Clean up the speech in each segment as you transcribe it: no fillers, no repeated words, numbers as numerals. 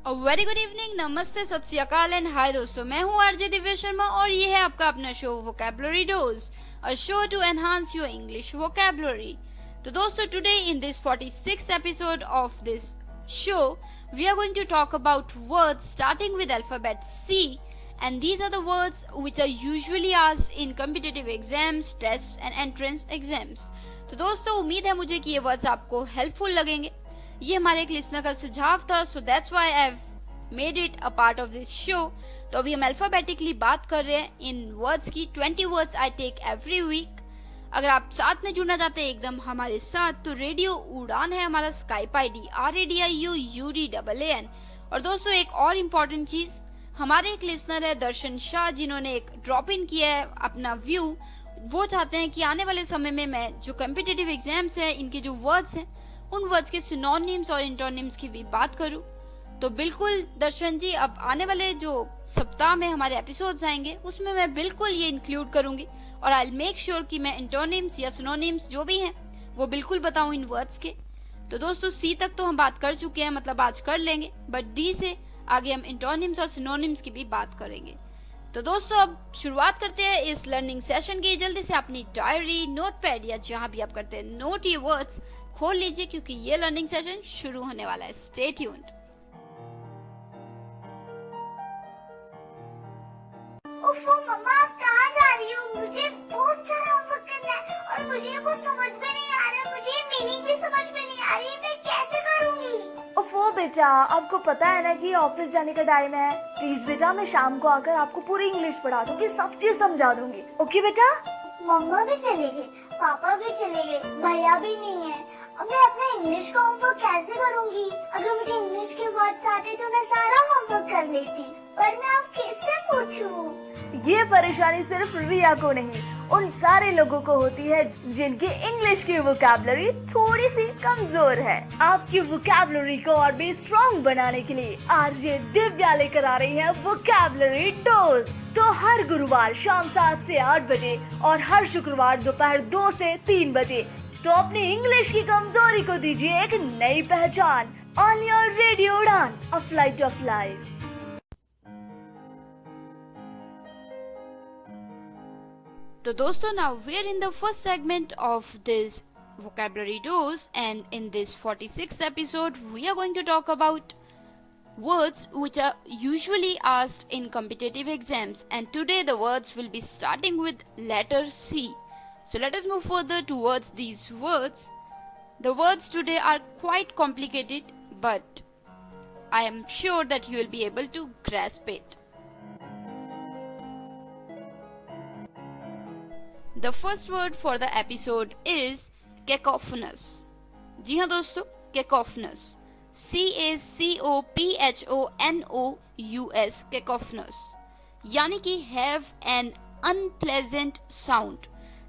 Very good evening, नमस्ते, सत श्री अकाल एंड हाय दोस्तों, मैं हूँ आरजे दिव्या शर्मा और ये है आपका अपना show vocabulary dose, a show to enhance your English vocabulary. तो दोस्तों, today in this 46th episode of this show we are going to talk about words starting with alphabet C, and these are the words which are usually asked in competitive exams, tests and entrance exams. तो दोस्तों, उम्मीद है मुझे कि ये words आपको helpful लगेंगे। ये हमारे एक लिसनर का सुझाव था, so that's why I have made it a part of this show. तो अभी हम अल्फाबेटिकली बात कर रहे हैं इन वर्ड्स की। 20 words I take every week. अगर आप साथ में जुड़ना चाहते हैं एकदम हमारे साथ, तो रेडियो उड़ान है हमारा स्काइप ID RADIUUDAAN। और दोस्तों, एक और इम्पोर्टेंट चीज, हमारे एक लिसनर है दर्शन शाह, जिन्होंने एक ड्रॉप इन किया है अपना व्यू। वो चाहते हैं कि आने वाले समय में मैं जो कॉम्पिटिटिव एग्जाम्स है, इनके जो वर्ड्स हैं, उन वर्ड्स के सिनोनिम्स और इंटोनिम्स की भी बात करूं। तो बिल्कुल दर्शन जी, अब आने वाले जो सप्ताह में हमारे एपिसोड्स आएंगे, उसमें मैं बिल्कुल ये इंक्लूड करूंगी और आई विल मेक श्योर कि मैं इंटोनिम्स या सिनोनिम्स जो भी हैं वो बिल्कुल बताऊं इन वर्ड्स के। तो दोस्तों, C तक तो हम बात कर चुके हैं, मतलब आज कर लेंगे, बट D से आगे हम इंटोनिम्स और सिनोनिम्स की भी बात करेंगे। तो दोस्तों, अब शुरुआत करते हैं इस लर्निंग सेशन की। जल्दी से अपनी डायरी, नोटपैड या जहां भी आप करते हैं नोट ये वर्ड्स खोल लीजिए, क्योंकि ये लर्निंग सेशन शुरू होने वाला है। Stay tuned. ओफो मम्मा, आप कहाँ जा रही हो? मुझे बहुत सारा होमवर्क करना है और मुझे कुछ समझ में नहीं आ रहा, मुझे मीनिंग भी समझ में नहीं आ रही, मैं कैसे करूँगी? ओफो बेटा, आपको पता है ना कि ऑफिस जाने का टाइम है। प्लीज बेटा, मैं शाम को आकर आपको पूरी इंग्लिश पढ़ा दूंगी, सब चीज समझा दूंगी। ओके बेटा? मम्मा भी चले गए, पापा भी चले गए, भैया भी नहीं है। अब मैं अपना इंग्लिश का होमवर्क कैसे करूँगी? अगर मुझे इंग्लिश के वर्ड्स आते तो मैं सारा होमवर्क कर लेती, पर मैं अब किससे पूछूं? ये परेशानी सिर्फ रिया को नहीं, उन सारे लोगों को होती है जिनकी इंग्लिश की वोकैबुलरी थोड़ी सी कमजोर है। आपकी वोकैबुलरी को और भी स्ट्रॉन्ग बनाने के लिए आरजे दिव्या लेकर आ रही है वोकैबुलरी डोज। तो हर गुरुवार शाम 7 से 8 बजे और हर शुक्रवार दोपहर 2 से 3 बजे तो अपनी इंग्लिश की कमजोरी को दीजिए एक नई पहचान। ऑन योर रेडियो उड़ान, अ फ्लाइट ऑफ लाइफ। तो दोस्तों, now we are in the first segment of this vocabulary dose, and in this 46th episode we are going to talk about words which are usually asked in competitive exams, and today the words will be starting with letter C. So let us move further towards these words. The words today are quite complicated, but I am sure that you will be able to grasp it. The first word for the episode is cacophonous. जी हाँ दोस्तों, cacophonous. CACOPHONOUS, cacophonous, यानी कि have an unpleasant sound।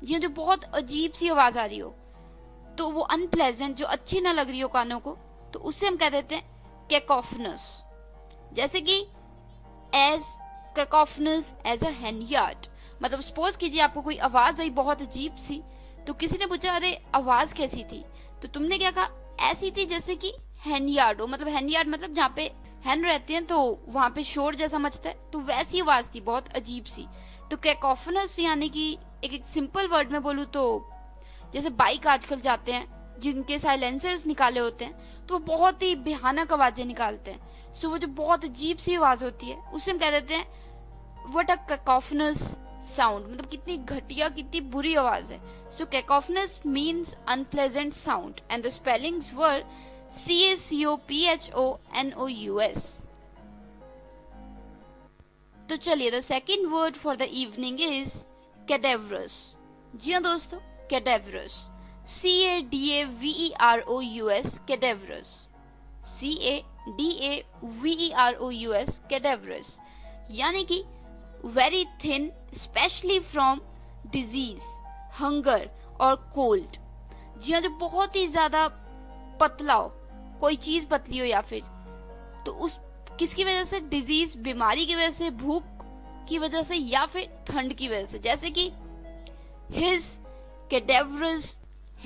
जी हाँ, जो बहुत अजीब सी आवाज आ रही हो, तो वो unpleasant, जो अच्छी ना लग रही हो कानों को, तो उसे हम कह देते हैं cacophonous। जैसे कि as cacophonous as a henyard, मतलब सपोज कीजिए आपको कोई आवाज आई बहुत अजीब सी, तो किसी ने पूछा अरे आवाज कैसी थी, तो तुमने क्या कहा? ऐसी थी जैसे कि हेनयार्ड हो। मतलब हेनयार्ड मतलब जहाँ पे हैन रहते हैं तो वहां पे शोर जैसा मचता है, तो वैसी आवाज थी, बहुत अजीब सी। तो कैकोफोनस यानी कि एक सिंपल वर्ड में बोलूँ तो जैसे बाइक आजकल जाते हैं जिनके साइलेंसर्स निकाले होते हैं, तो वो बहुत ही भयानक आवाजें निकालते हैं। सो वो जो बहुत अजीब सी आवाज होती है उसे हम कह देते हैं व्हाट अ कैकोफोनस साउंड, मतलब कितनी घटिया, कितनी बुरी आवाज है। So cacophonous means unpleasant sound and the spellings were CACOPHONOUS। तो चलिए, the second word for the evening is cadaverous. जी हाँ दोस्तों, कैडेवरस, CADAVEROUS, कैडेवरस, CADAVEROUS, कैडेवरस, यानी कि very thin, especially from disease, hunger और cold। जी हाँ, जो बहुत ही ज्यादा पतला हो, कोई चीज पतली हो, या फिर तो उस किसकी वजह से? डिजीज, बीमारी की वजह से, भूख की वजह से, या फिर ठंड की वजह से। जैसे कि his cadaverous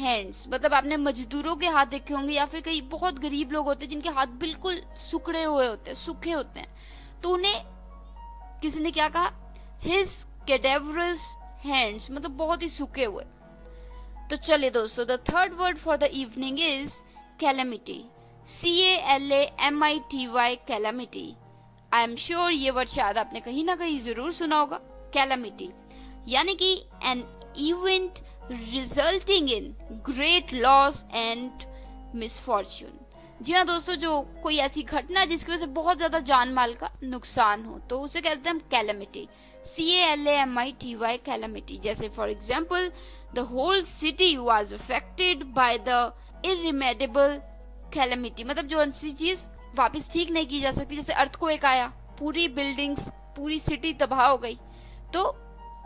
हैंड्स, मतलब आपने मजदूरों के हाथ देखे होंगे या फिर कई बहुत गरीब लोग होते हैं जिनके हाथ बिल्कुल सुखड़े हुए होते हैं, सूखे होते हैं, तो उन्हें किसी ने क्या कहा, हिज कैडेवरस हैंड्स, मतलब बहुत ही सूखे हुए। तो चलिए दोस्तों, the third word for the evening is calamity, CALAMITY, calamity. I am sure ये वर्ड शायद आपने कहीं ना कहीं जरूर सुना होगा, कैलेमिटी, यानी कि an event resulting in great loss and misfortune. जी हाँ दोस्तों, जो कोई ऐसी घटना जिसकी वजह से बहुत ज्यादा जान माल का नुकसान हो, तो उसे कहते हैं हम कैलेमिटी, CALAMITY, कैलेमिटी। जैसे for example, the whole city was affected by the irremediable calamity, मतलब जो ऐसी चीज वापस ठीक नहीं की जा सकती, जैसे अर्थक्वेक आया, पूरी बिल्डिंग्स, पूरी सिटी तबाह हो गई, तो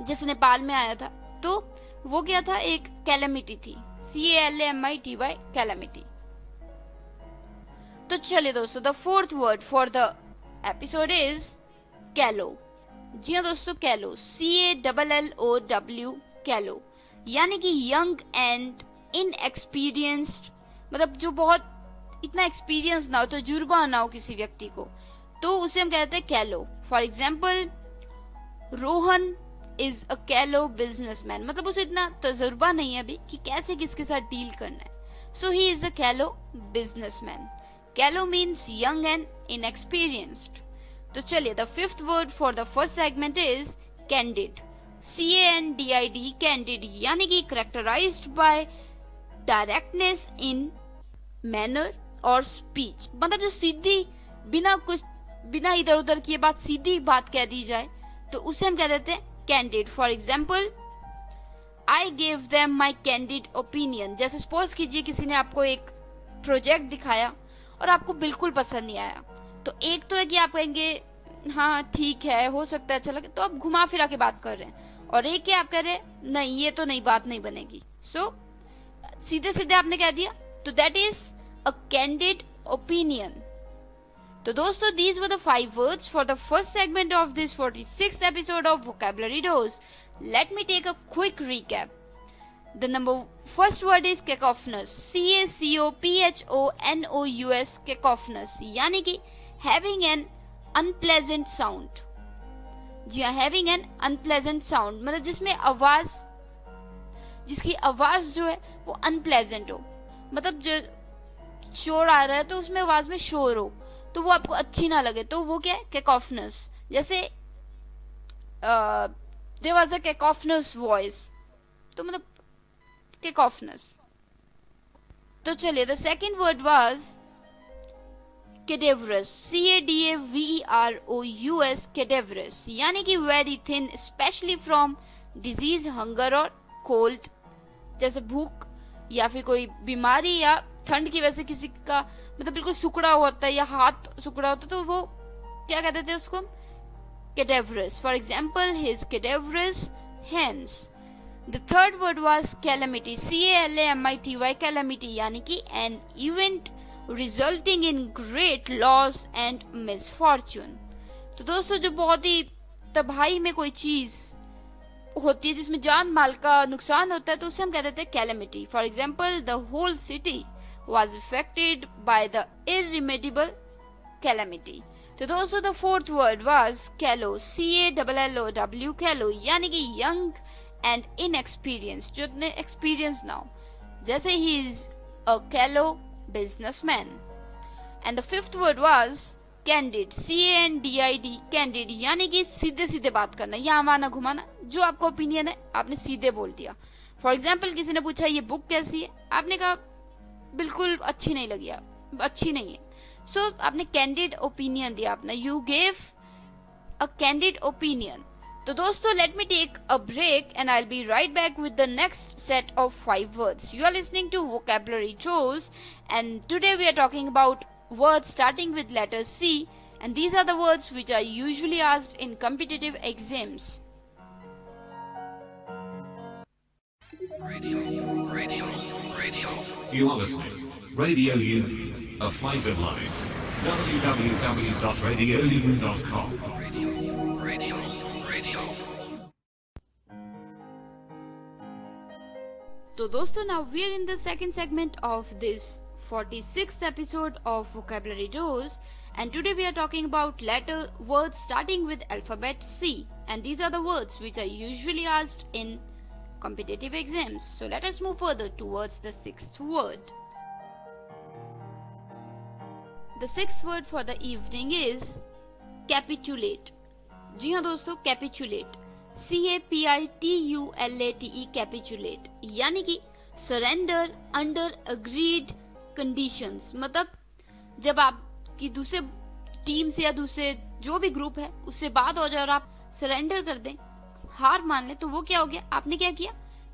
जैसे नेपाल में आया था, तो वो क्या था, एक कैलेमिटी थी, CALAMITY, कैलेमिटी। तो चलिए दोस्तों, the fourth word for the episode is कैलो। जी हाँ दोस्तों, कैलो, CALLOW, कैलो, यानी कि यंग एंड इनएक्सपीरियंस्ड, मतलब जो बहुत इतना एक्सपीरियंस ना हो, तजुर्बा ना हो किसी व्यक्ति को, तो उसे हम कहते हैं कैलो। For example, Rohan is a कैलो बिजनेसमैन, मतलब उसे इतना तजुर्बा नहीं है अभी कि कैसे किसके साथ डील करना है, सो ही इज अ कैलो बिजनेसमैन। कैलो मीन्स यंग एंड इनएक्सपीरियंस्ड। तो चलिए, the fifth word for the first segment is candid, CANDID, candid, यानी कि characterised by directness in manner और स्पीच, मतलब जो सीधी, बिना इधर उधर किए बात, सीधी बात कह दी जाए, तो उसे हम कह देते हैं candid. For example, I give them my candid opinion. जैसे सपोज कीजिए किसी ने आपको एक प्रोजेक्ट दिखाया और आपको बिल्कुल पसंद नहीं आया, तो एक तो है कि आप कहेंगे हाँ ठीक है, हो सकता है अच्छा लगे, तो आप घुमा फिरा के बात कर रहे हैं, और एक है आप कह रहे हैं नहीं ये तो नहीं, बात नहीं बनेगी, सो सीधे सीधे आपने कह दिया, तो that is a candid opinion. तो दोस्तों, these were the 5 words for the first segment of this 46th episode of Vocabulary Dose. Let me take a quick recap. The first word is cacophonous, CACOPHONOUS, cacophonous, यानी कि having an unpleasant sound। जी हाँ, having an unpleasant sound, मतलब जिसमें आवाज, जिसकी आवाज जो है वो unpleasant हो, मतलब जो शोर आ रहा है तो उसमें आवाज में शोर हो, तो वो आपको अच्छी ना लगे, तो वो क्या है, कैकोफनस। जैसे there was a cacophonous voice, तो मतलब कैकोफनस। तो चलिए, the second word was cadaverous, CADAVEROUS, cadaverous, यानी कि very thin, specially from disease, hunger और कोल्ड, जैसे भूख या फिर कोई बीमारी या ठंड की वजह से किसी का मतलब बिल्कुल सुकड़ा होता है या हाथ सुकड़ा होता है, तो वो क्या कहते थे उसको, cadaverous. For example, his cadaverous hands. The third word was calamity, CALAMITY, calamity, यानी कि an event resulting in great loss and misfortune. तो दोस्तों, जो बहुत ही तबाही में कोई चीज होती है जिसमें जान माल का नुकसान होता है, तो उसे हम कह देते हैं calamity. For example, the whole city was affected by the irremediable calamity। तो दोस्तों, the fourth word was callow, CALLOW, callow, यानी कि young and inexperienced, जो इतने experienced ना हो, जैसे he is a callow businessman। And the fifth word was candid, CANDID, candid, यानी कि सीधे सीधे बात करना, या आना घुमाना, जो आपका ओपिनियन है आपने सीधे बोल दिया। फॉर एग्जाम्पल, किसी ने पूछा ये बुक कैसी है, आपने कहा बिल्कुल अच्छी नहीं लगी, अच्छी नहीं है, सो आपने कैंडिड ओपिनियन दिया अपना, you gave a candid opinion. तो दोस्तों, let me take a break and I will be right back with the next set of 5 words. You are listening to vocabulary dose and today we are talking about words starting with letter C, and these are the words which are usually asked in competitive exams. Radio. You are listening. Radio U, a flavoured life. www.radiou.com. Radio. तो So दोस्तों, now we are in the second segment of this 46th episode of Vocabulary Dose, and today we are talking about letter words starting with alphabet C, and these are the words which are usually asked in competitive exams. So let us move further towards the sixth word. The sixth word for the evening is capitulate. जी हाँ दोस्तों, capitulate, CAPITULATE, capitulate यानी कि surrender under agreed conditions. मतलब जब आपकी दूसरे team से या दूसरे जो भी ग्रुप है उससे बात हो जाए और आप सरेंडर कर दें, हार मान लें, तो वो क्या हो गया? आपने क्या किया?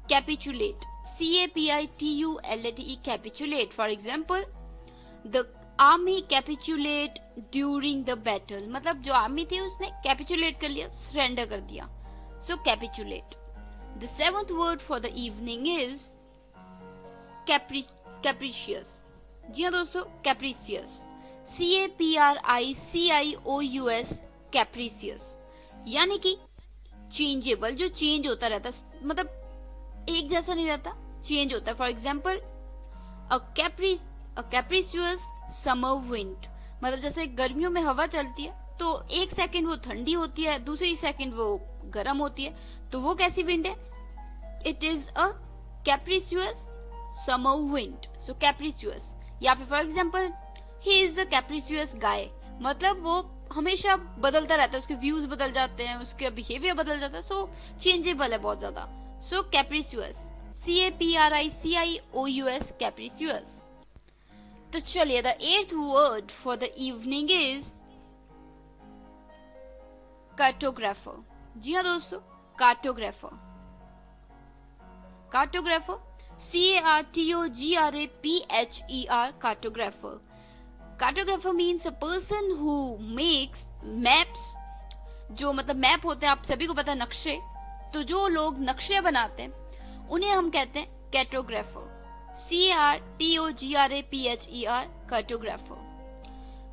Capitulate, CAPITULATE, capitulate. For example, the army capitulate during the battle, मतलब जो आर्मी थी उसने कैपिचुलेट कर लिया, सरेंडर कर दिया। So capitulate. The seventh word for the evening is capricious. जी हाँ दोस्तों, कैप्रिशियस, CAPRICIOUS, कैप्रिशियस यानी कि चेंजेबल, जो चेंज होता रहता, मतलब एक जैसा नहीं रहता, चेंज होता है। For example, a capricious summer wind, मतलब जैसे गर्मियों में हवा चलती है तो एक सेकंड वो ठंडी होती है, दूसरी सेकंड वो गर्म होती है, तो वो कैसी विंड है? It is a capricious summer wind, so capricious. या फिर for example, he is a capricious guy, मतलब वो हमेशा बदलता रहता है, उसके व्यूज बदल जाते हैं, उसके बिहेवियर बदल जाता है, सो चेंजेबल है बहुत ज्यादा। सो कैप्रिशियस, CAPRICIOUS, कैप्रिशियस। तो चलिए, the eighth word for the evening is cartographer. जी हाँ दोस्तों, cartographer, cartographer, CARTOGRAPHER, cartographer. Cartographer means a person who makes maps, जो मतलब मैप होते हैं, आप सभी को पता है, नक्शे। तो जो लोग नक्शे बनाते हैं उन्हें हम कहते हैं कार्टोग्राफर, CARTOGRAPHER, कार्टोग्राफर।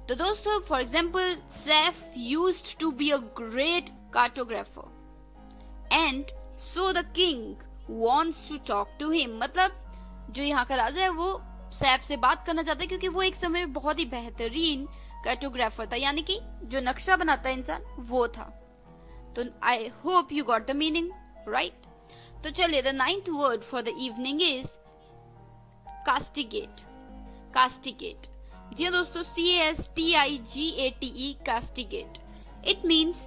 तो दोस्तों, for example, Saif used to be a great cartographer and so the king wants to talk to him, मतलब जो यहाँ का राजा है वो सैफ से बात करना चाहता है क्योंकि वो एक समय में बहुत ही बेहतरीन कार्टोग्राफर था, यानी कि जो नक्शा बनाता है इंसान वो था। तो I hope you got the meaning, right? तो चलिए, the ninth word for the evening is castigate, castigate. जी हाँ दोस्तों, CASTIGATE, castigate. It means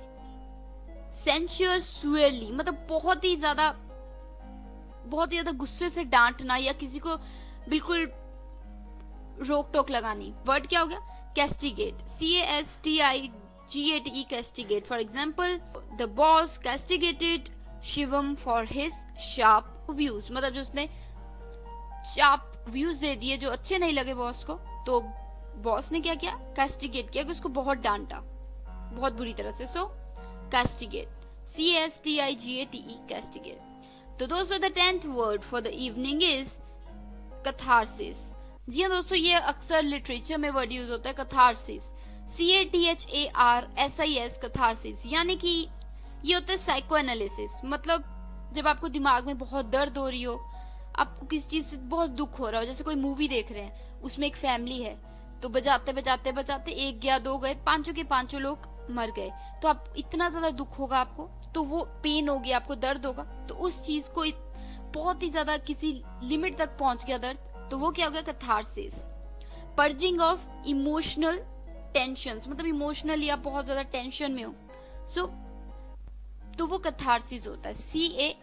censure severely, मतलब बहुत ही ज्यादा गुस्से से डांटना या किसी को बिल्कुल रोक टोक लगानी। वर्ड क्या हो गया? Castigate, CASTIGATE, castigate. For example, the boss castigated Shivam for his sharp views, मतलब जो उसने शार्प व्यूज दे दिए जो अच्छे नहीं लगे बॉस को, तो बॉस ने क्या किया? कैस्टिगेट किया, कि उसको बहुत डांटा, बहुत बुरी तरह से। सो कैस्टिगेट, CASTIGATE, कैस्टिगेट। तो दोस्तों, the 10th word for the evening is catharsis. जी हाँ दोस्तों, ये अक्सर लिटरेचर में वर्ड यूज होता है, कैथारसिस, CATHARSIS, कैथारसिस यानी कि ये होता है साइको एनालिसिस। मतलब जब आपको दिमाग में बहुत दर्द हो रही हो, आपको किसी चीज से बहुत दुख हो रहा हो, जैसे कोई मूवी देख रहे हैं, उसमें एक फैमिली है, तो बजाते बजाते बजाते एक गया, दो गए, पांचों के पांचों लोग मर गए, तो आप इतना ज्यादा दुख होगा आपको, तो वो पेन होगी, आपको दर्द होगा, तो उस चीज को बहुत ही ज्यादा किसी लिमिट तक पहुंच गया दर्द, तो वो क्या हो गया? Catharsis. Purging of emotional tensions, मतलब इमोशनली आप बहुत ज्यादा टेंशन में हो, सो तो वो कैथारसिस होता है, CATHARSIS,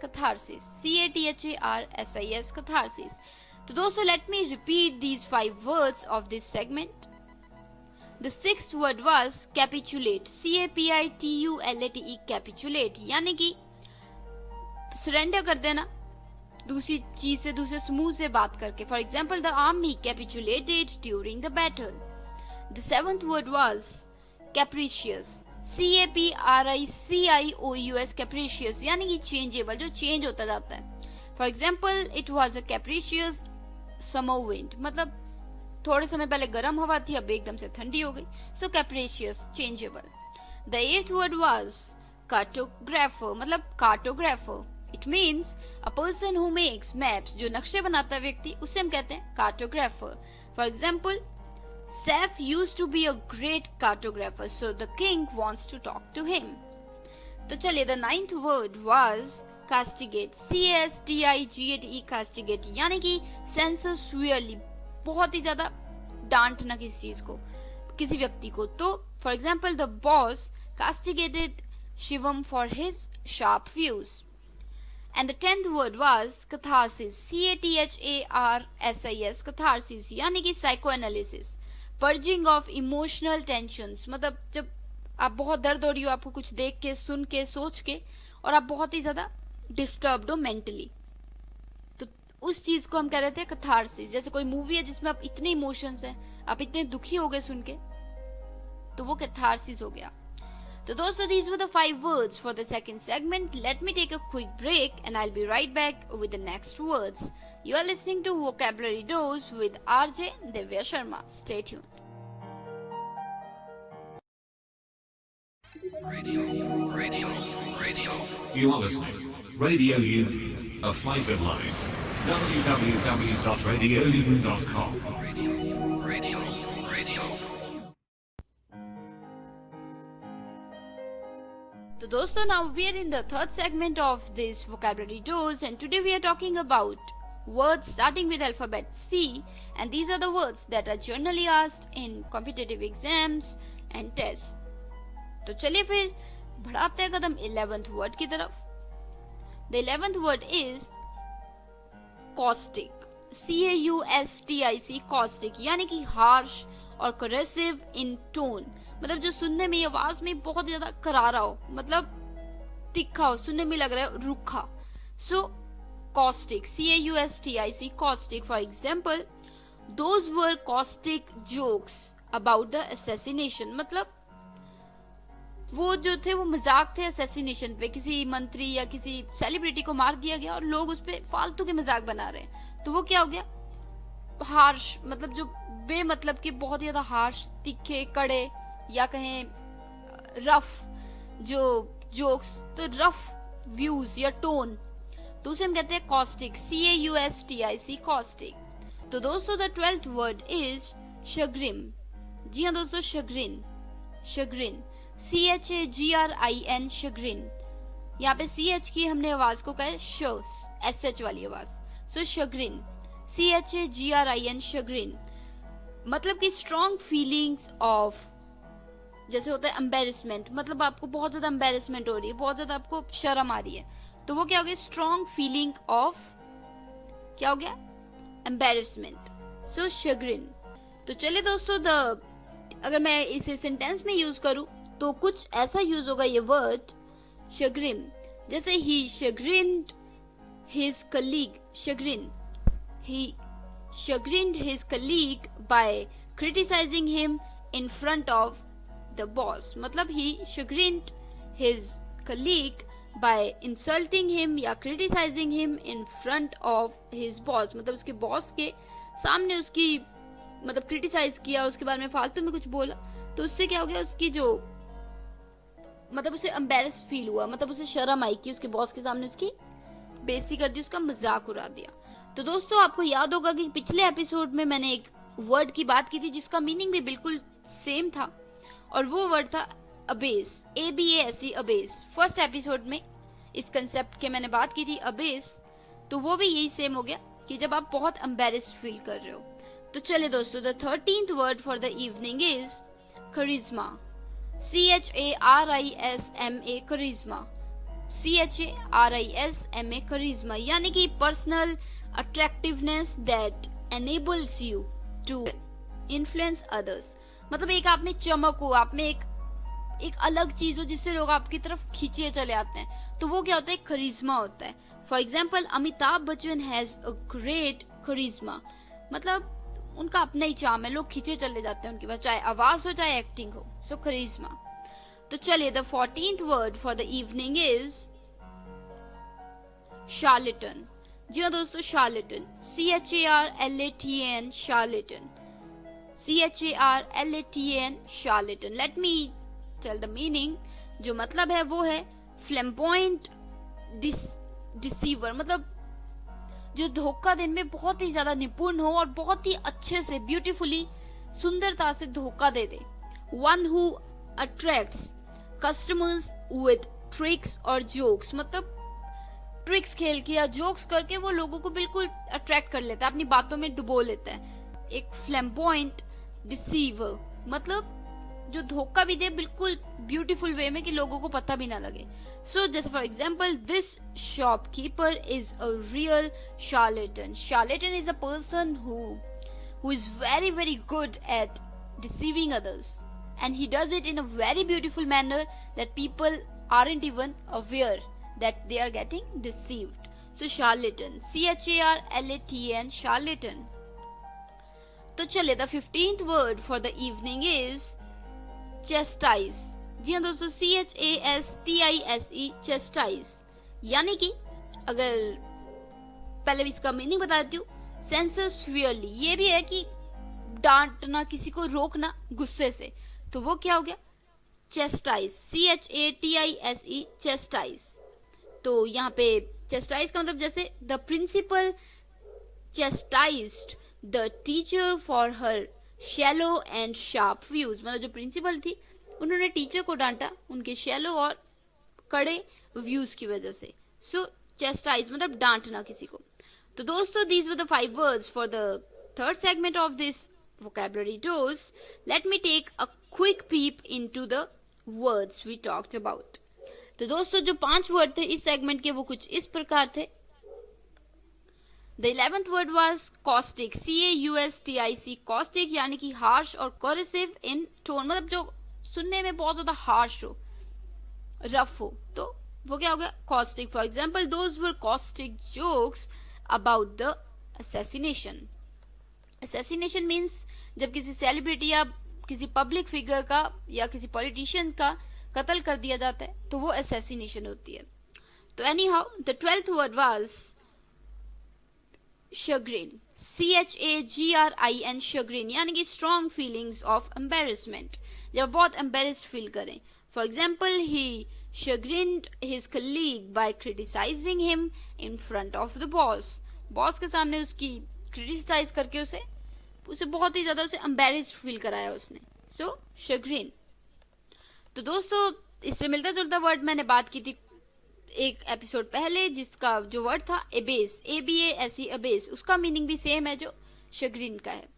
कैथारसिस, CATHARSIS, कैथारसिस। तो दोस्तों, let me repeat these 5 words of this segment. The sixth word was capitulate, CAPITULATE, capitulate यानी कि सरेंडर कर देना दूसरी चीज से, दूसरे समूह से बात करके। For example, the army capitulated during the battle. The 7th word was capricious, CAPRICIOUS, capricious यानी कि चेंजेबल, जो चेंज होता जाता है। For example, it was a capricious summer wind, मतलब थोड़े समय पहले गर्म हवा थी, अब एकदम से ठंडी हो गई, so capricious, changeable. The 8th word was cartographer, मतलब cartographer. It means a person who makes maps, जो नक्शे बनाता है व्यक्ति, उसे हम कहते हैं cartographer. For example, Seth used to be a great cartographer, so the king wants to talk to him. तो चलिए, the ninth word was castigate, castigate, castigate, यानी कि censor severely, बहुत ही ज्यादा डांटना किसी चीज को, किसी व्यक्ति को। तो for example, the boss castigated Shivam for his sharp views. And the 10th word was catharsis, catharsis, catharsis, यानी कि psychoanalysis, purging of emotional tensions, मतलब जब आप बहुत दर्द हो रही हो, आपको कुछ देख के, सुन के, सोच के, और आप बहुत ही ज्यादा डिस्टर्ब्ड हो मेंटली, तो उस चीज को हम कह रहे थे कैथारसिस। जैसे कोई मूवी है जिसमें आप इतने इमोशंस हैं, आप इतने दुखी हो गए सुन के, तो वो कैथारसिस हो गया। तो दोस्तों, these were the 5 words for the second segment. Let me take a quick break and I'll be right back with the next words. You are listening to Vocabulary Dose with RJ Divya Sharma. Stay tuned. You are listening. Radio Union, a flight of life. www.radiounion.com. So dosto, now we are in the third segment of this vocabulary dose, and today we are talking about words starting with alphabet C, and these are the words that are generally asked in competitive exams and tests. तो चलिए फिर बढ़ाते हैं कदम 11th word की तरफ। The 11th word is caustic, caustic, caustic, यानी कि harsh और corrosive in tone, मतलब जो सुनने में आवाज में बहुत ज्यादा करारा हो, मतलब तिखा हो, सुनने में लग रहा है रूखा। सो caustic, caustic, caustic. For example, those were caustic jokes about the assassination, मतलब वो जो थे वो मजाक थे असैसिनेशन पे, किसी मंत्री या किसी सेलिब्रिटी को मार दिया गया और लोग उस पे फालतू के मजाक बना रहे हैं, तो वो क्या हो गया, हार्श, मतलब जो बेमतलब के बहुत ज्यादा हार्श, तीखे, कड़े, या कहें रफ जो जोक्स, तो रफ व्यूज या टोन, तो उसे हम कहते हैं caustic, caustic, caustic. तो दोस्तों, the 12th word is chagrin. जी हाँ दोस्तों, chagrin, chagrin, chagrin, chagrin. यहाँ पे ch की हमने आवाज को कहा sh वाली आवाज, सो chagrin, chagrin, chagrin, मतलब कि स्ट्रॉन्ग फीलिंग्स ऑफ, जैसे होता है एम्बेरसमेंट, मतलब आपको बहुत ज्यादा एम्बेरसमेंट हो रही है, बहुत ज्यादा आपको शर्म आ रही है, तो वो क्या हो गया, स्ट्रॉन्ग फीलिंग ऑफ, क्या हो गया, एम्बेरसमेंट, सो chagrin. तो चलिए दोस्तों, अगर मैं इसे सेंटेंस में यूज करूं तो कुछ ऐसा यूज होगा ये वर्ड chagrin, जैसे he chagrined his colleague, he chagrined his colleague by criticizing him in front of the boss, मतलब he chagrined his colleague by insulting him या criticizing him in front of his boss, मतलब उसके boss के सामने उसकी मतलब criticise किया, उसके बारे में फालतू में कुछ बोला, तो उससे क्या हो गया, उसकी जो मतलब उसे एम्बेरस्ड फील हुआ, मतलब उसे शर्म आई कि उसके बॉस के सामने उसकी बेइज्जती कर दी, उसका मजाक उड़ा दिया। तो दोस्तों, आपको याद होगा कि पिछले एपिसोड में मैंने एक वर्ड की बात की थी जिसका मीनिंग भी बिल्कुल सेम था, और वो वर्ड था abyss, ABASE, abyss. First episode में इस कंसेप्ट के मैंने बात की थी, अबेस, तो वो भी यही सेम हो गया कि जब आप बहुत एम्बेरस्ड फील कर रहे हो। तो चलिए दोस्तों, the 13th word for the evening is charisma, CHARISMA, charisma, CHARISMA, charisma, यानी कि personal attractiveness that enables you to influence others, मतलब एक आप में चमक हो, आप में एक अलग चीज हो जिससे लोग आपकी तरफ खींचे चले आते हैं, तो वो क्या होता है, करिश्मा होता है। For example, Amitabh Bachchan has a great charisma, मतलब उनका अपना ही चार्म है, लोग खींचे चले जाते हैं उनके पास, चाहे आवाज हो चाहे एक्टिंग हो, सो करिश्मा। तो चलिए, the 14th word for the evening is charlatan. जी हाँ दोस्तों, charlatan, CHARLATAN, charlatan, CHARLATAN, charlatan. Let me tell the meaning, जो मतलब है वो है फ्लैम्बॉयंट डिसीवर मतलब जो धोखा देने में बहुत ही ज्यादा निपुण हो और बहुत ही अच्छे से ब्यूटीफुली सुंदरता से धोखा दे दे. One who attracts customers with tricks और जोक्स मतलब ट्रिक्स खेल के या जोक्स करके वो लोगों को बिल्कुल अट्रैक्ट कर लेता है, अपनी बातों में डुबो लेता है. एक फ्लैम्बॉयंट डिसीवर मतलब जो धोखा भी दे बिल्कुल ब्यूटीफुल वे में कि लोगों को पता भी ना लगे. सो जैसे for example this shopkeeper is a real charlatan. Charlatan is a person who is very very good at deceiving others, and he does it in a very beautiful manner that people aren't even aware that they are getting deceived. So charlatan, charlatan, charlatan. तो चले the 15th word for the evening is chastise. जी हाँ दोस्तों, chastise, chastise यानी कि अगर पहले भी इसका मीनिंग बता देती हूँ, सेंसर severely ये भी है कि डांटना, किसी को रोकना गुस्से से. तो वो क्या हो गया? chastise, chatise, chastise. तो यहाँ पे chastise का मतलब जैसे the principal chastised the teacher for her shallow and sharp views. मतलब जो प्रिंसिपल थी उन्होंने टीचर को डांटा उनके शैलो और कड़े व्यूज की वजह से. सो chastise मतलब डांटना किसी को. तो दोस्तों these were the 5 words for the third segment of this vocabulary dose. Let me take a quick peep into the words we talked about. तो दोस्तों जो 5 वर्ड थे इस सेगमेंट के वो कुछ इस प्रकार थे. The 11th word was caustic, caustic, caustic यानी कि harsh और corrosive in tone मतलब जो सुनने में बहुत ज्यादा harsh हो, rough हो, तो वो क्या हो गया? caustic. For example, those were caustic jokes about the assassination. Assassination means जब किसी सेलिब्रिटी या किसी पब्लिक फिगर का या किसी पॉलिटिशियन का कत्ल कर दिया जाता है तो वो assassination होती है. तो anyhow, the 12th word was chagrin, chagrin, chagrin यानी कि strong feelings of embarrassment, जब बहुत embarrassed feel करें. For example, he chagrined his colleague by criticizing him in front of the boss. Boss के सामने उसकी क्रिटिसाइज करके उसे बहुत ही ज्यादा embarrassed फील कराया उसने. सो chagrin. तो दोस्तों इससे मिलता जुलता वर्ड मैंने बात की थी एक एपिसोड पहले, जिसका जो वर्ड था एबेस, abase, abase, उसका मीनिंग भी सेम है जो chagrin का है.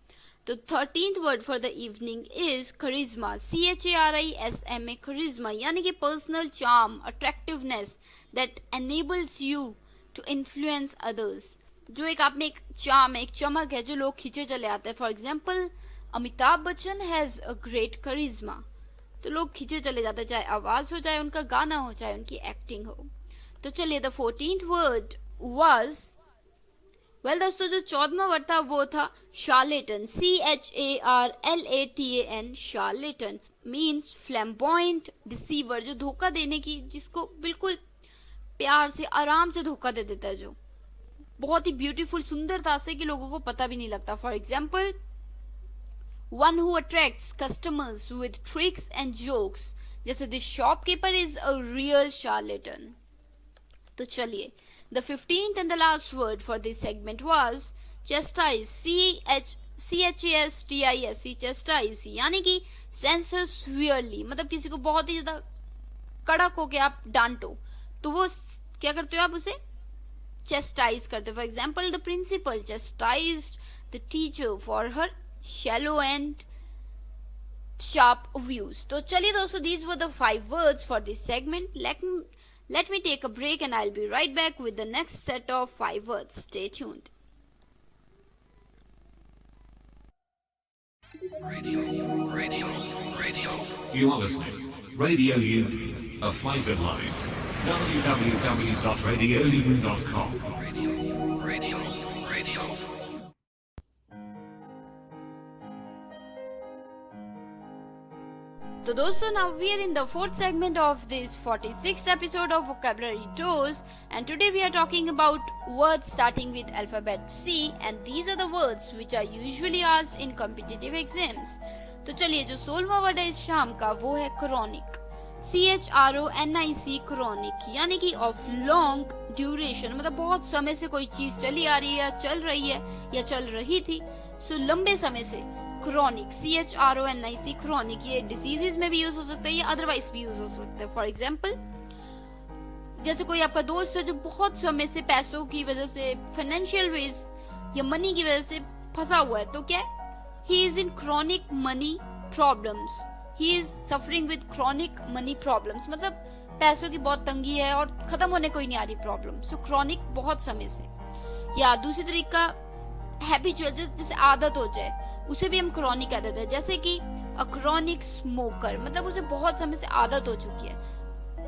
तो 13th word for the evening is charisma, charisma, charisma यानी कि personal charm, attractiveness that enables you to influence others. जो एक आप में एक चार्म, एक चमक है जो लोग खींचे चले आते हैं. For example Amitabh Bachchan has a great charisma. तो लोग खींचे चले जाते हैं, चाहे आवाज हो, चाहे उनका गाना हो, चाहे उनकी एक्टिंग हो. तो चलिए the 14th word was well दोस्तों जो 14वां वर्ड था वो था charlatan, charlatan, charlatan means flamboyant deceiver, जो धोखा देने की, जिसको बिल्कुल प्यार से आराम से धोखा दे देता है, जो बहुत ही ब्यूटीफुल सुंदरता से कि लोगों को पता भी नहीं लगता. For example one who attracts customers with tricks and jokes, जैसे this shopkeeper is a real charlatan. तो चलिए the 15th and the last word for this segment was chastise, chastise, chastise यानी कि censor severely मतलब किसी को बहुत ही ज्यादा कड़क होके आप डांटो तो वो क्या करते हो, आप उसे chastise करते हो. For example the principal chastised the teacher for her shallow and sharp views. तो चलिए दोस्तों these were the 5 words for this segment. Let me take a break and I'll be right back with the next set of 5 words. Stay tuned. Radio. You are listening. Radio U, a flavoured life. www.radioU.com. Radio. तो दोस्तों now we are in the 4th segment of this 46th episode of Vocabulary Dose, and today we are talking about words starting with alphabet C, and these are the words which are usually asked in competitive exams. तो चलिए जो 16वां word है इस शाम का वो है chronic, CHRONIC chronic यानी कि ऑफ लॉन्ग ड्यूरेशन, मतलब बहुत समय से कोई चीज चली आ रही है, चल रही है या चल रही थी, सो लंबे समय से। क्रोनिक CHRONIC क्रोनिक, ये डिसीजेज में भी यूज हो सकता है या अदरवाइज भी यूज हो सकता है। फॉर एग्जाम्पल, जैसे कोई आपका दोस्त है जो बहुत समय से पैसों की वजह से, फाइनेंशियल वेज या मनी की वजह से फंसा हुआ है, तो क्या he is in chronic money problems, he is suffering with chronic money problems, मतलब पैसों की बहुत तंगी है और खत्म होने को ही नहीं आ रही प्रॉब्लम, सो क्रोनिक बहुत समय से। या दूसरी तरीका हैबिचुअल, जैसे आदत हो जाए, उसे भी हम क्रोनिक कह देते हैं। जैसे कि अ क्रोनिक स्मोकर, मतलब उसे बहुत समय से आदत हो चुकी है।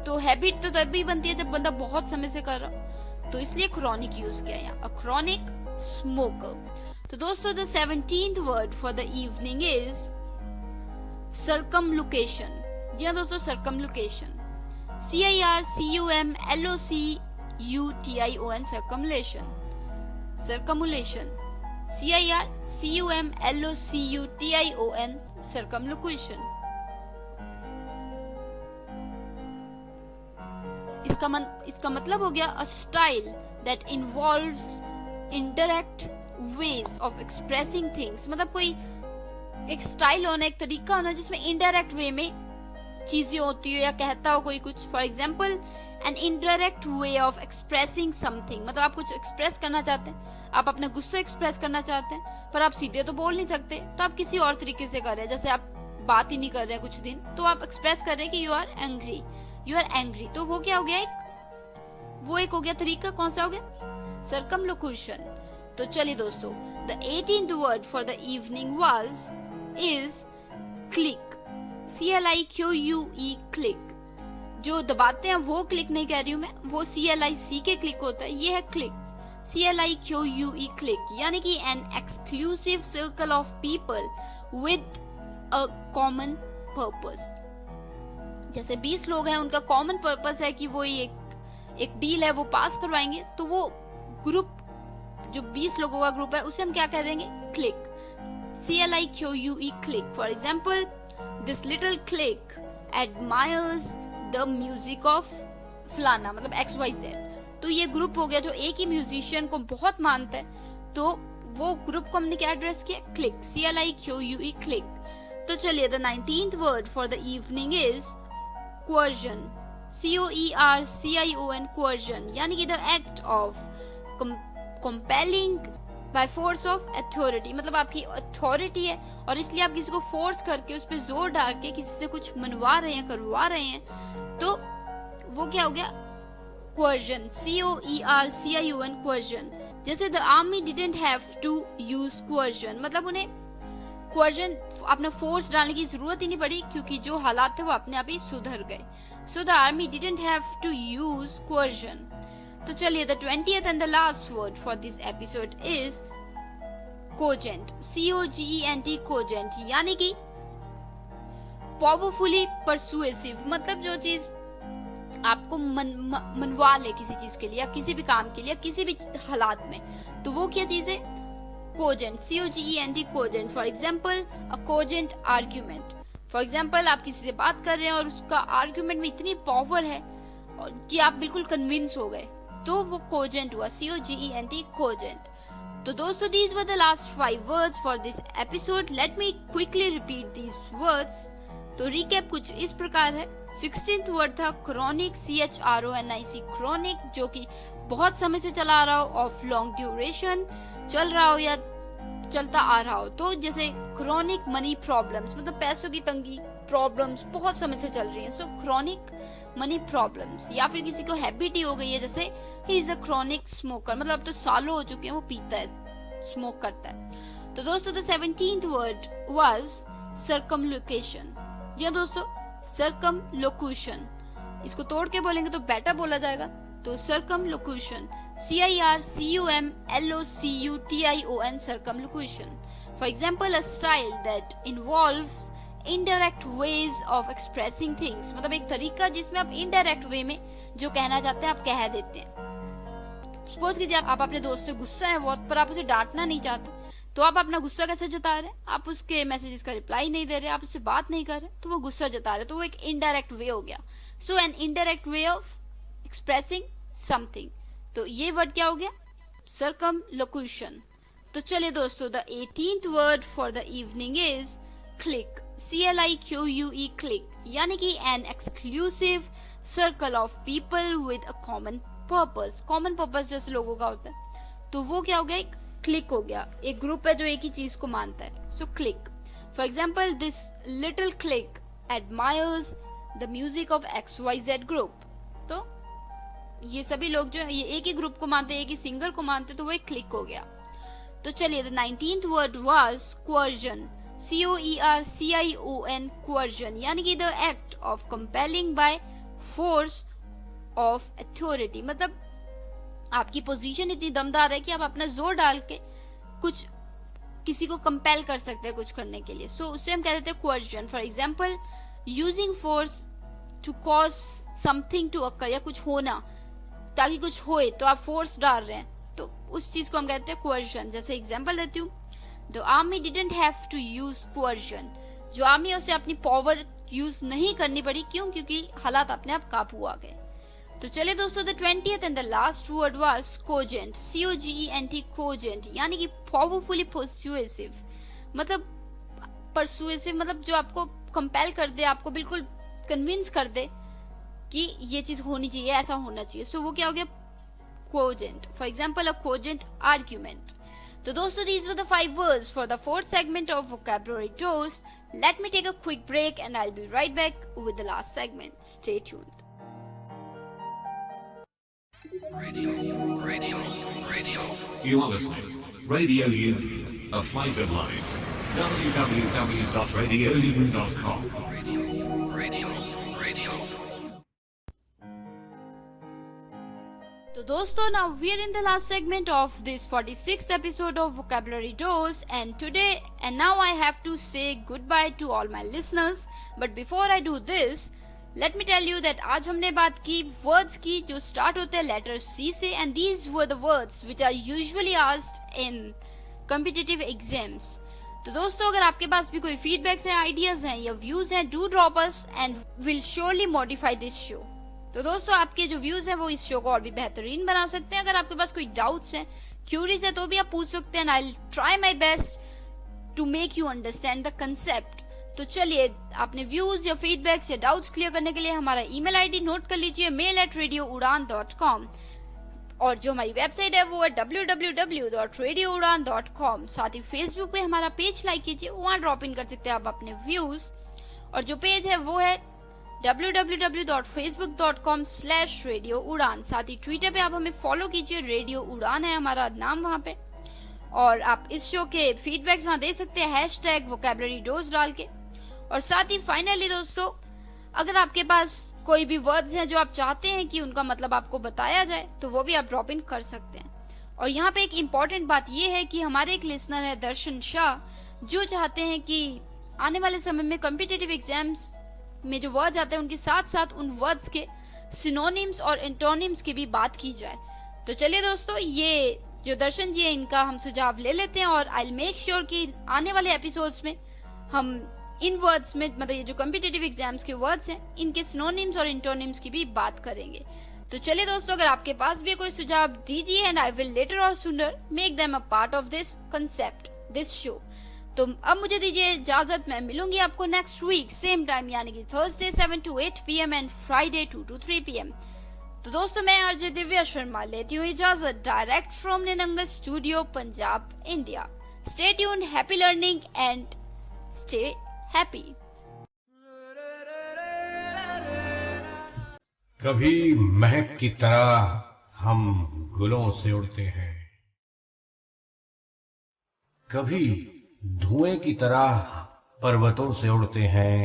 तो हैबिट तो तभी बनती है जब बंदा बहुत समय से कर रहा, तो इसलिए क्रोनिक यूज किया है, अ क्रोनिक स्मोकर। तो दोस्तों, the 17th word for the evening is circumlocution. जी हाँ दोस्तों, सर्कमलोकेशन, CIRCUMLOCUTION, सर्कमलेशन, सर्कमुलेशन, CIRCUMLOCUTION, सर्कमलोकेशन। इसका मतलब हो गया अ style that involves indirect veg of expressing things, मतलब कोई एक स्टाइल होना, एक तरीका होना जिसमें इनडायरेक्ट वे में चीजें होती हो या कहता हो कोई कुछ। For example, N indirect way of expressing something, मतलब आप कुछ एक्सप्रेस करना चाहते हैं, आप अपना गुस्सा एक्सप्रेस करना चाहते हैं, पर आप सीधे तो बोल नहीं सकते, तो आप किसी और तरीके से कर रहे हैं। जैसे आप बात ही नहीं कर रहे हैं कुछ दिन, तो आप एक्सप्रेस कर रहे हैं कि you are angry, you are angry, तो वो क्या हो गया, वो एक हो गया तरीका। कौन सा हो गया? सर्कमलोक्यूशन। तो चलिए दोस्तों, the 18th word for the evening is click, CLIQUE, click. जो दबाते हैं वो क्लिक नहीं कह रही हूं मैं, वो CLIC के क्लिक होता है, ये है क्लिक, CLIQUE, क्लिक, यानी कि an exclusive circle of people with a common purpose. जैसे 20 लोग हैं, उनका कॉमन पर्पस है कि वो एक डील है वो पास करवाएंगे, तो वो ग्रुप, जो 20 लोगों का ग्रुप है, उसे हम क्या कह देंगे? Click, CLIQUE, click. For example, this little click admires the music of फलाना, मतलब XYZ। तो ये ग्रुप हो गया जो एक ही म्यूजिशियन को बहुत मानता है, तो वो ग्रुप को हमने क्या एड्रेस किया? Click, CLIQUE, click. तो चलिए, the 19th word for the evening is coercion, COERCION, coercion, यानी कि the act of compelling by force of authority, मतलब आपकी अथॉरिटी है और इसलिए आप किसी को फोर्स करके, उस पर जोर डाल के किसी से कुछ मनवा रहे हैं, करवा रहे हैं, तो वो क्या हो गया? coercion, COERCION, coercion। जैसे the army didn't have to use coercion, मतलब उन्हें coercion, अपना फोर्स डालने की जरूरत ही नहीं पड़ी, क्योंकि जो हालात थे वो अपने आप ही सुधर गए। So the army didn't have to use coercion। तो चलिए, the 20th and the last word for this episode is cogent, COGENT, cogent, यानी कि पावरफुली परसुएसिव, मतलब जो चीज आपको मनवा ले किसी चीज के लिए या किसी भी काम के लिए या किसी भी हालात में, तो वो क्या चीज है? Cogent, COGENT, cogent. For example, a cogent argument. For example, आप किसी से बात कर रहे हैं और उसका आर्ग्यूमेंट में इतनी पावर है कि आप बिल्कुल कन्विंस हो गए, तो वो कोजेंट हुआ, COGENT, कोजेंट। तो दोस्तों, these were the last 5 words for this episode. Let me quickly repeat these words. तो रिकैप कुछ इस प्रकार है। 16th वर्ड था chronic, CHRONIC, chronic, जो कि बहुत समय से चला आ रहा हो, ऑफ लॉन्ग ड्यूरेशन, चल रहा हो या चलता आ रहा हो। तो जैसे chronic money problems, मतलब पैसों की तंगी, प्रॉब्लम्स बहुत समय से चल रही है, सो chronic मनी प्रॉब्लम्स। या फिर किसी को हैबिट ही हो गई है, जैसे ही इज अ क्रोनिक स्मोकर, मतलब अब तो सालों हो चुके हैं वो पीता है, स्मोक करता है। तो दोस्तों, द 17th वर्ड वाज सर्कमलोकेशन। जी दोस्तों, सर्कमलोक्यूशन, इसको तोड़ के बोलेंगे तो बेटर बोला जाएगा, तो circumlocution, CIRCUMLOCUTION, circumlocution. For example, a style that involves indirect ways of expressing things, मतलब एक तरीका जिसमें आप इनडायरेक्ट वे में जो कहना चाहते हैं आप कह देते हैं। सपोज कीजिए आप अपने दोस्त से गुस्सा है बहुत, पर आप उसे डांटना नहीं चाहते, तो आप अपना गुस्सा कैसे जता रहे हैं? आप उसके मैसेजेस का रिप्लाई नहीं दे रहे, आप उससे बात नहीं कर रहे, तो वो गुस्सा जता रहे, तो वो एक इनडायरेक्ट वे हो गया. So an indirect way of expressing something. तो ये वर्ड क्या हो गया? सर्कमलोक्यूशन. तो चलिए दोस्तों, the 18th word for the evening is click. CLIQUE, click, यानी कि an exclusive circle of people with a common purpose. Common purpose जैसे लोगों का होता है, तो वो क्या हो गया? एक क्लिक हो गया. एक ग्रुप है जो एक ही चीज को मानता है. So click. For example, this little click admires the music of XYZ group. तो ये सभी लोग जो ये एक ही ग्रुप को मानते हैं, एक ही सिंगर को मानते हैं, तो वो एक क्लिक हो गया. तो चलिए, the 19th word was coercion. COERCION, coercion, यानी कि the act of compelling by force of authority. मतलब आपकी पोजीशन इतनी दमदार है कि आप अपना जोर डाल के कुछ किसी को कंपेल कर सकते हैं कुछ करने के लिए. सो उससे हम कह देते हैं coercion. For example, using force to cause something to occur, या कुछ होना ताकि कुछ होए, तो आप फोर्स डाल रहे हैं, तो उस चीज को हम कहते हैं coercion. जैसे एग्जाम्पल देती हूँ, the army didn't have to use coercion. जो आर्मी है उसे अपनी पावर यूज नहीं करनी पड़ी. क्यों? क्योंकि हालात अपने आप काबू आ गए. तो चलिए दोस्तों, the 20th and the last word was cogent. COGENT, cogent, यानी कि पावरफुली परसुएसिव. मतलब परसुएसिव मतलब जो आपको कंपेल कर दे, आपको बिल्कुल कन्विंस कर दे कि ये चीज होनी चाहिए, ऐसा होना चाहिए. सो वो क्या हो गया? cogent. For example, a cogent argument. तो दोस्तों, these were the 5 words for the 4th segment of vocabulary dose. Let me take a quick break and I'll be right back with the last segment. Stay tuned. You are listening. Radio Union, a flavoured life. www.radiounion.com. So दोस्तों, now we are in the last segment of this 46th episode of Vocabulary Dose, and now I have to say goodbye to all my listeners. But before I do this, let me tell you that आज हमने बात की words की जो start होते हैं letter C से, and these were the words which are usually asked in competitive exams. तो दोस्तों, अगर आपके पास भी कोई feedbacks हैं, ideas हैं या views हैं, do drop us and we'll surely modify this show. तो दोस्तों, आपके जो व्यूज हैं वो इस शो को और भी बेहतरीन बना सकते हैं. अगर आपके पास कोई डाउट्स हैं, क्यूरीज है, तो भी आप पूछ सकते हैं. I will try my best to make you understand the concept. तो चलिए, आपने व्यूज या फीडबैक्स या डाउट्स क्लियर करने के लिए हमारा ईमेल आईडी नोट कर लीजिए, mail@radioudan.com. और जो हमारी वेबसाइट है वो है www.radioudan.com. साथ ही फेसबुक पे हमारा पेज लाइक कीजिए, वहाँ ड्रॉप इन कर सकते हैं आप अपने व्यूज. और जो पेज है वो है www.facebook.com/radioudan. साथ ही ट्विटर पे आप हमें फॉलो कीजिए, रेडियो उड़ान है हमारा नाम वहाँ पे. और आप इस शो के फीडबैक्स वहाँ दे सकते हैं #vocabulary dose डाल के. और साथ ही फाइनली दोस्तों, अगर आपके पास कोई भी वर्ड्स हैं जो आप चाहते हैं कि उनका मतलब आपको बताया जाए, तो वो भी आप ड्रॉप इन कर सकते हैं. और यहाँ पे एक इम्पॉर्टेंट बात ये है कि हमारे एक लिसनर है दर्शन शाह, जो चाहते हैं कि आने वाले समय में कॉम्पिटिटिव एग्जाम्स में जो वर्ड्स आते हैं उनके साथ साथ उन वर्ड्स के सिनोनिम्स और एंटोनिम्स की भी बात की जाए. तो चलिए दोस्तों, ये जो दर्शन जी है इनका हम सुझाव ले लेते हैं, और आई विल मेक श्योर कि आने वाले एपिसोड्स में हम इन वर्ड्स में, मतलब ये जो कॉम्पिटिटिव एग्जाम्स के वर्ड्स हैं, इनके सिनोनिम्स और एंटोनिम्स की भी बात करेंगे. तो चलिए दोस्तों, अगर आपके पास भी कोई सुझाव दीजिए, एंड आई विल लेटर और sooner make them a part of this concept, this show. तो अब मुझे दीजिए इजाजत, मैं मिलूंगी आपको नेक्स्ट वीक सेम टाइम, यानी कि Thursday 7 to 8 PM and Friday 2 to 3 PM. तो दोस्तों, मैं आरजे दिव्या शर्मा लेती हूँ इजाजत, डायरेक्ट फ्रॉम निनंगा studio, Punjab, India. Stay tuned, happy learning and stay happy. कभी महक की तरह हम गुलों से उड़ते हैं, कभी धुएं की तरह पर्वतों से उड़ते हैं.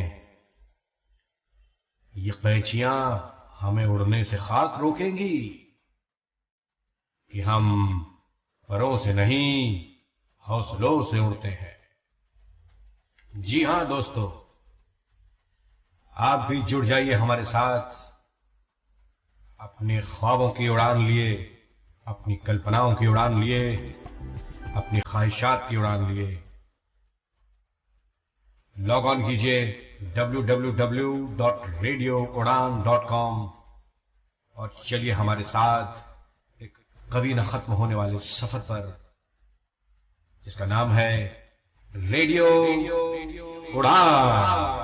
ये कैचियां हमें उड़ने से खाक रोकेंगी कि हम परों से नहीं हौसलों से उड़ते हैं. जी हां दोस्तों, आप भी जुड़ जाइए हमारे साथ. अपने ख्वाबों की उड़ान लिए, अपनी कल्पनाओं की उड़ान लिए अपनी ख्वाहिशात की उड़ान लिए। लॉग ऑन कीजिए www.radioudan.com और चलिए हमारे साथ एक कभी न खत्म होने वाले सफर पर, जिसका नाम है रेडियो उड़ान।